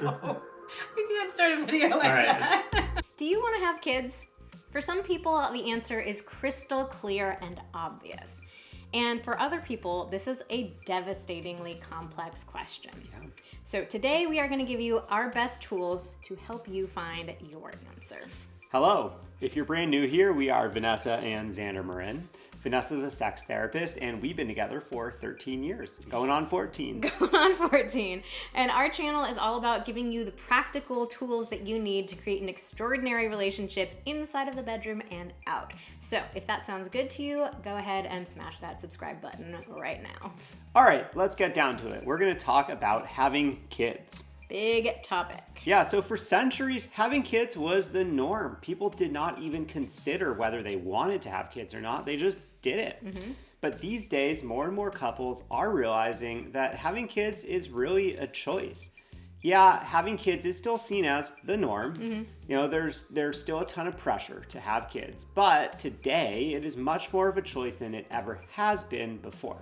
No. We can't start a video like that. Do you want to have kids? For some people, the answer is crystal clear and obvious. And for other people, this is a devastatingly complex question. Yeah. So today we are going to give you our best tools to help you find your answer. Hello. If you're brand new here, we are Vanessa and Xander Marin. Vanessa's a sex therapist, and we've been together for 13 years, going on 14. Going on 14. And our channel is all about giving you the practical tools that you need to create an extraordinary relationship inside of the bedroom and out. So if that sounds good to you, go ahead and smash that subscribe button right now. All right, let's get down to it. We're going to talk about having kids. Big topic. Yeah, so for centuries, having kids was the norm. People did not even consider whether they wanted to have kids or not. They just did it. Mm-hmm. But these days, more and more couples are realizing that having kids is really a choice. Yeah, having kids is still seen as the norm. Mm-hmm. You know, there's still a ton of pressure to have kids. But today, it is much more of a choice than it ever has been before.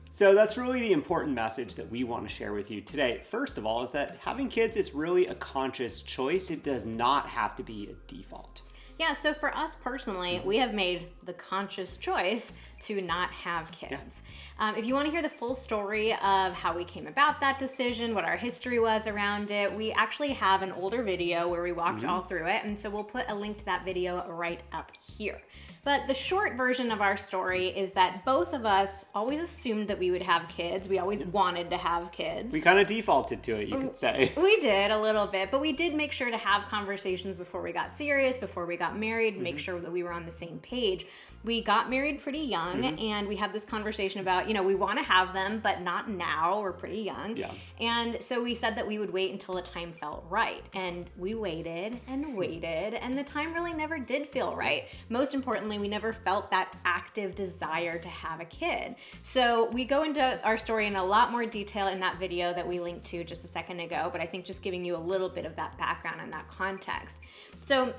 So that's really the important message that we want to share with you today. First of all, is that having kids is really a conscious choice. It does not have to be a default. Yeah, so for us personally, we have made the conscious choice to not have kids. Yeah. If you want to hear the full story of how we came about that decision, what our history was around it, we actually have an older video where we walked all through it. And so we'll put a link to that video right up here. But the short version of our story is that both of us always assumed that we would have kids. We always wanted to have kids. We kind of defaulted to it, you could say. We did a little bit, but we did make sure to have conversations before we got serious, before we got married, make sure that we were on the same page. We got married pretty young, and we had this conversation about, you know, we want to have them, but not now. We're pretty young. Yeah. And so we said that we would wait until the time felt right. And we waited, and the time really never did feel right. Most importantly, we never felt that active desire to have a kid. So we go into our story in a lot more detail in that video that we linked to just a second ago, but I think just giving you a little bit of that background and that context. So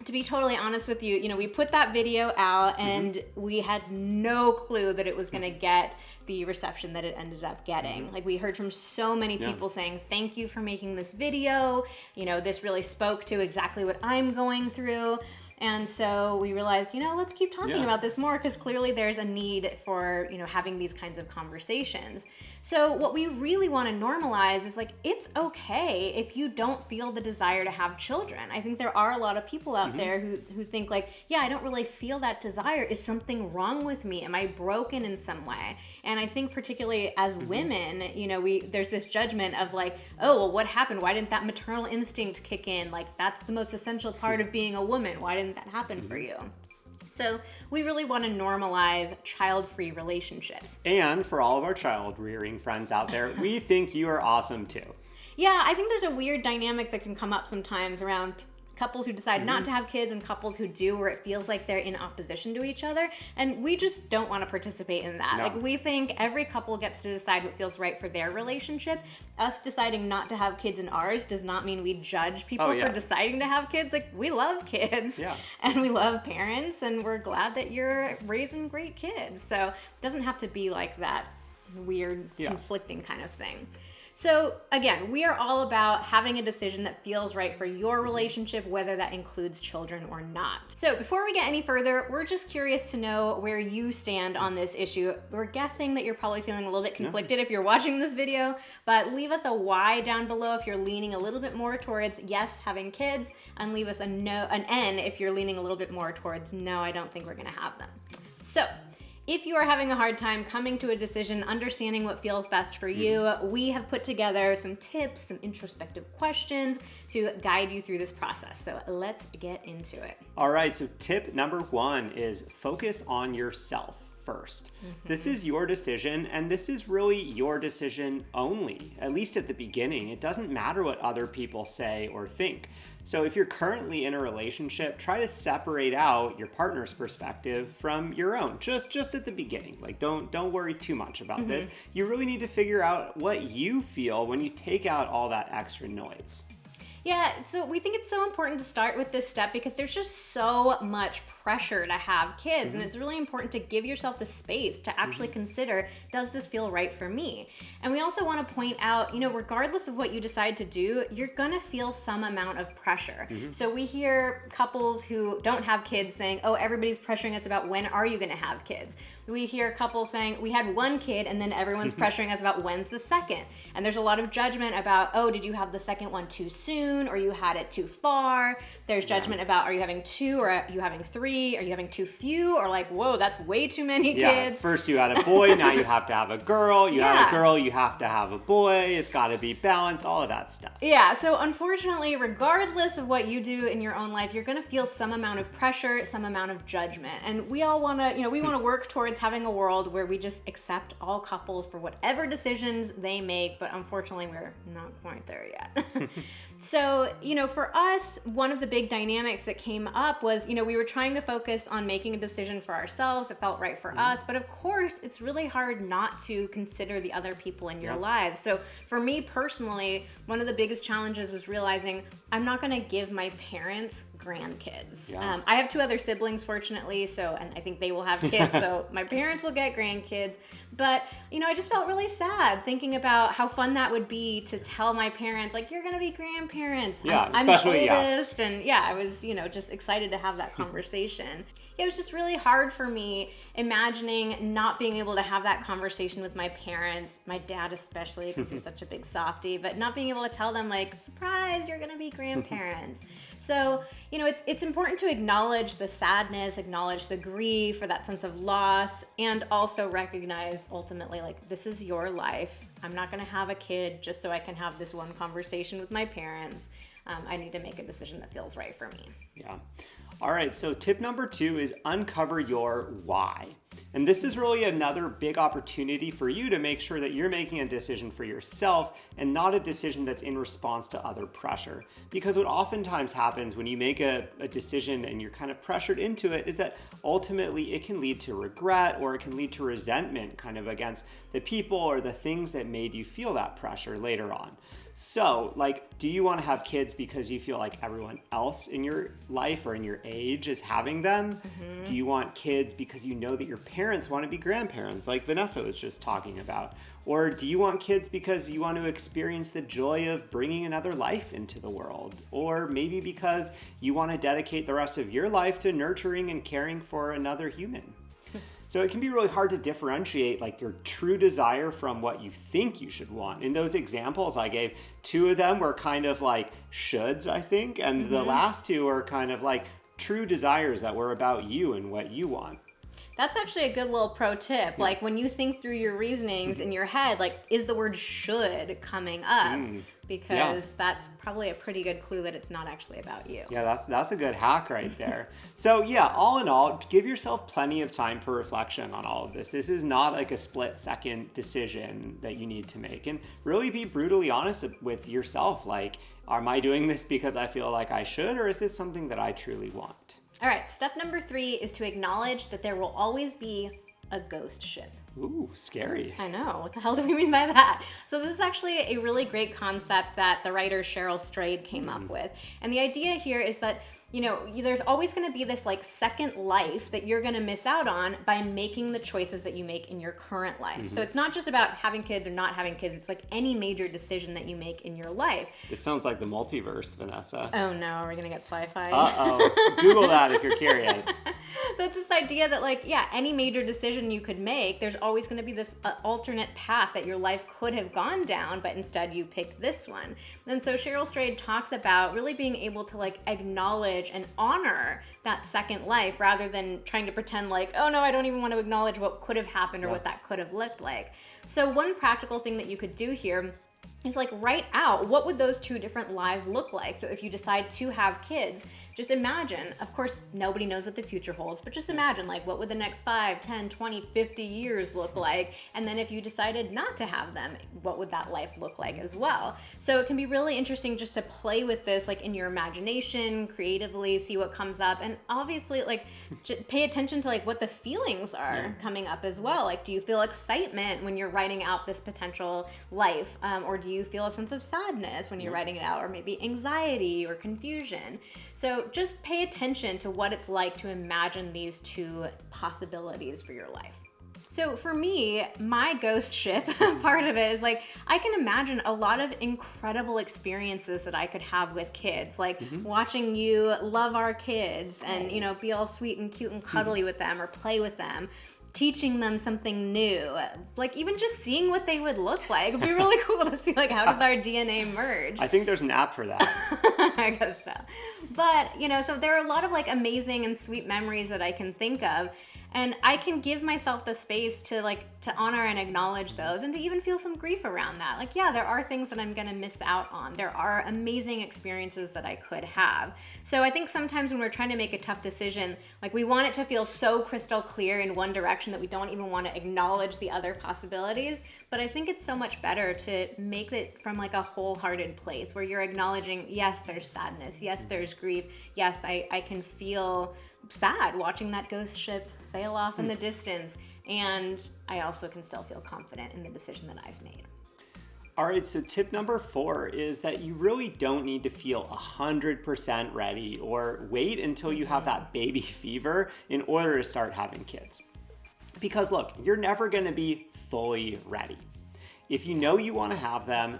to be totally honest with you, you know, we put that video out and we had no clue that it was going to get the reception that it ended up getting. Like, we heard from so many people saying, thank you for making this video. You know, this really spoke to exactly what I'm going through. And so we realized, you know, let's keep talking about this more, because clearly there's a need for, you know, having these kinds of conversations. So what we really want to normalize is, like, it's okay if you don't feel the desire to have children. I think there are a lot of people out there who think, like, yeah, I don't really feel that desire. Is something wrong with me? Am I broken in some way? And I think particularly as women, you know, there's this judgment of, like, oh, well, what happened? Why didn't that maternal instinct kick in? Like, that's the most essential part of being a woman. Why didn't that happen for you? So we really want to normalize child-free relationships. And for all of our child-rearing friends out there, we think you are awesome too. Yeah, I think there's a weird dynamic that can come up sometimes around couples who decide not to have kids and couples who do, where it feels like they're in opposition to each other. And we just don't want to participate in that. No. Like, we think every couple gets to decide what feels right for their relationship. Us deciding not to have kids in ours does not mean we judge people for deciding to have kids. Like, we love kids and we love parents, and we're glad that you're raising great kids. So it doesn't have to be like that weird, conflicting kind of thing. So again, we are all about having a decision that feels right for your relationship, whether that includes children or not. So before we get any further, we're just curious to know where you stand on this issue. We're guessing that you're probably feeling a little bit conflicted if you're watching this video, but leave us a Y down below if you're leaning a little bit more towards yes, having kids, and leave us an N if you're leaning a little bit more towards no, I don't think we're gonna have them. So if you are having a hard time coming to a decision, understanding what feels best for you, we have put together some tips, some introspective questions to guide you through this process. So let's get into it. All right, so tip number 1 is focus on yourself first. This is your decision, and this is really your decision only, at least at the beginning. It doesn't matter what other people say or think. So if you're currently in a relationship, try to separate out your partner's perspective from your own, just at the beginning. Like, don't worry too much about this. You really need to figure out what you feel when you take out all that extra noise. Yeah, so we think it's so important to start with this step because there's just so much pressure to have kids. And it's really important to give yourself the space to actually consider, does this feel right for me? And we also want to point out, regardless of what you decide to do, you're going to feel some amount of pressure. So we hear couples who don't have kids saying, oh, everybody's pressuring us about when are you going to have kids? We hear couples saying, we had one kid, and then everyone's pressuring us about when's the second. And there's a lot of judgment about, oh, did you have the second one too soon, or you had it too far? There's judgment about, are you having 2, or are you having 3? Are you having too few? Or like, whoa, that's way too many kids. First you had a boy, now you have to have a girl. You had a girl, you have to have a boy. It's got to be balanced, all of that stuff. Yeah, so unfortunately, regardless of what you do in your own life, you're going to feel some amount of pressure, some amount of judgment. And we all want to, we want to work towards having a world where we just accept all couples for whatever decisions they make, but unfortunately we're not quite there yet. So, for us, one of the big dynamics that came up was, we were trying to focus on making a decision for ourselves. It felt right for us, but of course, it's really hard not to consider the other people in your lives. So for me personally, one of the biggest challenges was realizing I'm not going to give my parents grandkids. I have 2 other siblings, fortunately, and I think they will have kids, so my parents will get grandkids. But, I just felt really sad thinking about how fun that would be to tell my parents, like, you're going to be grandparents. I'm the oldest, and I was, just excited to have that conversation. It was just really hard for me imagining not being able to have that conversation with my parents, my dad especially, because he's such a big softie, but not being able to tell them, like, surprise, you're going to be grandparents. So, it's important to acknowledge the sadness, acknowledge the grief or that sense of loss, and also recognize ultimately, like, this is your life. I'm not going to have a kid just so I can have this one conversation with my parents. I need to make a decision that feels right for me. Yeah. All right, so tip number 2 is uncover your why. And this is really another big opportunity for you to make sure that you're making a decision for yourself and not a decision that's in response to other pressure. Because what oftentimes happens when you make a decision and you're kind of pressured into it is that ultimately it can lead to regret, or it can lead to resentment kind of against the people or the things that made you feel that pressure later on. So, like, do you want to have kids because you feel like everyone else in your life or in your age is having them? Do you want kids because you know that your parents want to be grandparents, like Vanessa was just talking about? Or do you want kids because you want to experience the joy of bringing another life into the world? Or maybe because you want to dedicate the rest of your life to nurturing and caring for another human? So it can be really hard to differentiate like your true desire from what you think you should want. In those examples I gave, 2 of them were kind of like shoulds, I think, and the last 2 are kind of like true desires that were about you and what you want. That's actually a good little pro tip. Like when you think through your reasonings in your head, like, is the word should coming up? Because that's probably a pretty good clue that it's not actually about you. Yeah, that's a good hack right there. So yeah, all in all, give yourself plenty of time for reflection on all of this. This is not like a split-second decision that you need to make. And really be brutally honest with yourself. Like, am I doing this because I feel like I should, or is this something that I truly want? All right, step number 3 is to acknowledge that there will always be a ghost ship. Ooh, scary. I know. What the hell do we mean by that? So this is actually a really great concept that the writer Cheryl Strayed came up with. And the idea here is that, there's always going to be this like second life that you're going to miss out on by making the choices that you make in your current life. So it's not just about having kids or not having kids. It's like any major decision that you make in your life. This sounds like the multiverse, Vanessa. Oh no, we're going to get sci-fi. Uh-oh. Google that if you're curious. So it's this idea that like, any major decision you could make, there's always going to be this alternate path that your life could have gone down, but instead you picked this one. And so Cheryl Strayed talks about really being able to like acknowledge and honor that second life rather than trying to pretend like, oh no, I don't even want to acknowledge what could have happened or what that could have looked like. So one practical thing that you could do here is like write out what would those 2 different lives look like. So if you decide to have kids, just imagine, of course, nobody knows what the future holds, but just imagine like what would the next 5, 10, 20, 50 years look like? And then if you decided not to have them, what would that life look like as well? So it can be really interesting just to play with this like in your imagination, creatively, see what comes up. And obviously like pay attention to like what the feelings are coming up as well. Like, do you feel excitement when you're writing out this potential life? Or do you feel a sense of sadness when you're writing it out? Or maybe anxiety or confusion? So So just pay attention to what it's like to imagine these two possibilities for your life. So for me, my ghost ship part of it is like, I can imagine a lot of incredible experiences that I could have with kids, like watching you love our kids and, you know, be all sweet and cute and cuddly with them or play with them, teaching them something new, like even just seeing what they would look like. It'd be really cool to see, like, how does our DNA merge? I think there's an app for that. I guess so. But, you know, so there are a lot of like amazing and sweet memories that I can think of. And I can give myself the space to honor and acknowledge those and to even feel some grief around that. Like, yeah, there are things that I'm gonna miss out on. There are amazing experiences that I could have. So I think sometimes when we're trying to make a tough decision, like we want it to feel so crystal clear in one direction that we don't even want to acknowledge the other possibilities. But I think it's so much better to make it from like a wholehearted place where you're acknowledging, yes, there's sadness. Yes, there's grief. Yes, I can feel sad watching that ghost ship sail off in the distance, and I also can still feel confident in the decision that I've made. All right, so tip number 4 is that you really don't need to feel 100% ready or wait until you have that baby fever in order to start having kids. Because look, you're never gonna be fully ready. If you know you wanna have them,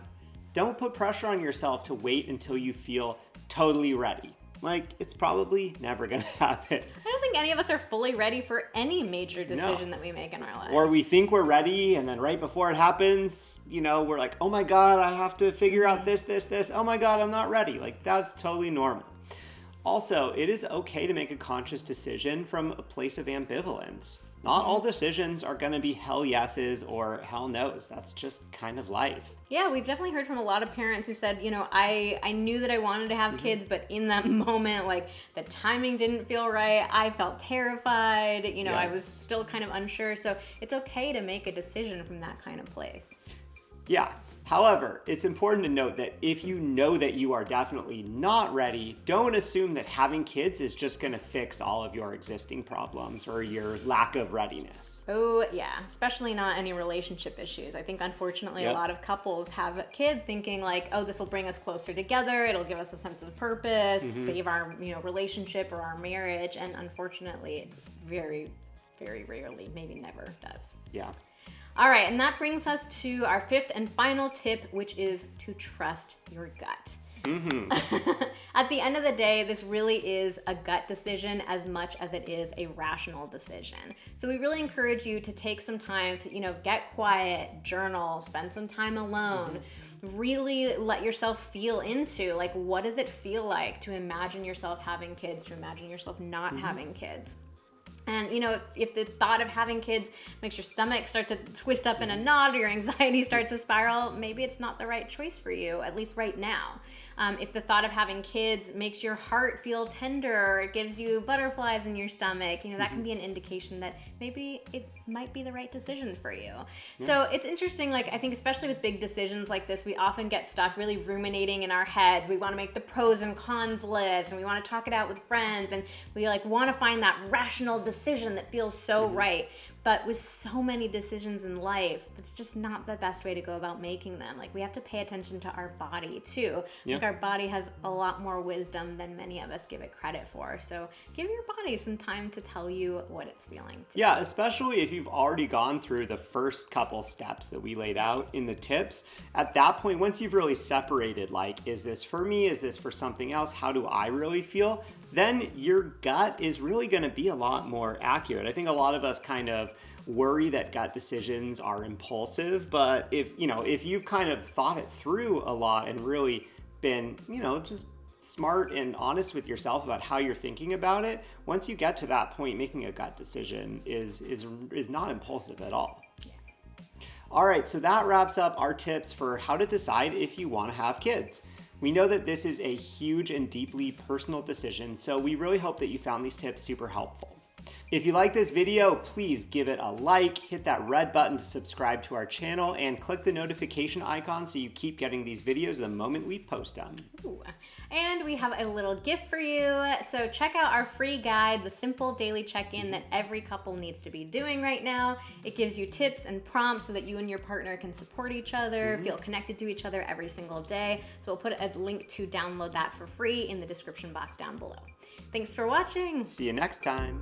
don't put pressure on yourself to wait until you feel totally ready. Like, it's probably never gonna happen. I don't think any of us are fully ready for any major decision that we make in our lives. Or we think we're ready, and then right before it happens, you know, we're like, oh my God, I have to figure out this. Oh my God, I'm not ready. Like, that's totally normal. Also, it is okay to make a conscious decision from a place of ambivalence. Not all decisions are gonna be hell yeses or hell no's. That's just kind of life. Yeah, we've definitely heard from a lot of parents who said, you know, I knew that I wanted to have kids, but in that moment, like, the timing didn't feel right. I felt terrified. You know, I was still kind of unsure. So it's okay to make a decision from that kind of place. Yeah. However, it's important to note that if you know that you are definitely not ready, don't assume that having kids is just going to fix all of your existing problems or your lack of readiness. Oh, yeah, especially not any relationship issues. I think, unfortunately, a lot of couples have a kid thinking like, oh, this will bring us closer together. It'll give us a sense of purpose, save our, you know, relationship or our marriage. And unfortunately, it very, very rarely, maybe never does. Yeah. All right, and that brings us to our 5th and final tip, which is to trust your gut. At the end of the day, this really is a gut decision as much as it is a rational decision. So we really encourage you to take some time to, you know, get quiet, journal, spend some time alone. Really let yourself feel into, like, what does it feel like to imagine yourself having kids, to imagine yourself not having kids. And, you know, if the thought of having kids makes your stomach start to twist up in a knot or your anxiety starts to spiral, maybe it's not the right choice for you, at least right now. If the thought of having kids makes your heart feel tender or it gives you butterflies in your stomach, you know, that can be an indication that maybe it might be the right decision for you. So it's interesting, like, I think especially with big decisions like this, we often get stuck really ruminating in our heads. We want to make the pros and cons list, and we want to talk it out with friends, and we like want to find that rational decision that feels so right. But with so many decisions in life, that's just not the best way to go about making them. Like, we have to pay attention to our body too. I think our body has a lot more wisdom than many of us give it credit for. So give your body some time to tell you what it's feeling. Yeah, especially if you've already gone through the first couple steps that we laid out in the tips. At that point, once you've really separated, like, is this for me? Is this for something else? How do I really feel? Then your gut is really going to be a lot more accurate. I think a lot of us kind of worry that gut decisions are impulsive, but if you've kind of thought it through a lot and really been, you know, just smart and honest with yourself about how you're thinking about it, once you get to that point, making a gut decision is not impulsive at all. All right, so that wraps up our tips for how to decide if you want to have kids. We know that this is a huge and deeply personal decision, so we really hope that you found these tips super helpful. If you like this video, please give it a like, hit that red button to subscribe to our channel, and click the notification icon so you keep getting these videos the moment we post them. Ooh. And we have a little gift for you. So check out our free guide, The Simple Daily Check-In that every couple needs to be doing right now. It gives you tips and prompts so that you and your partner can support each other, feel connected to each other every single day. So we'll put a link to download that for free in the description box down below. Thanks for watching. See you next time.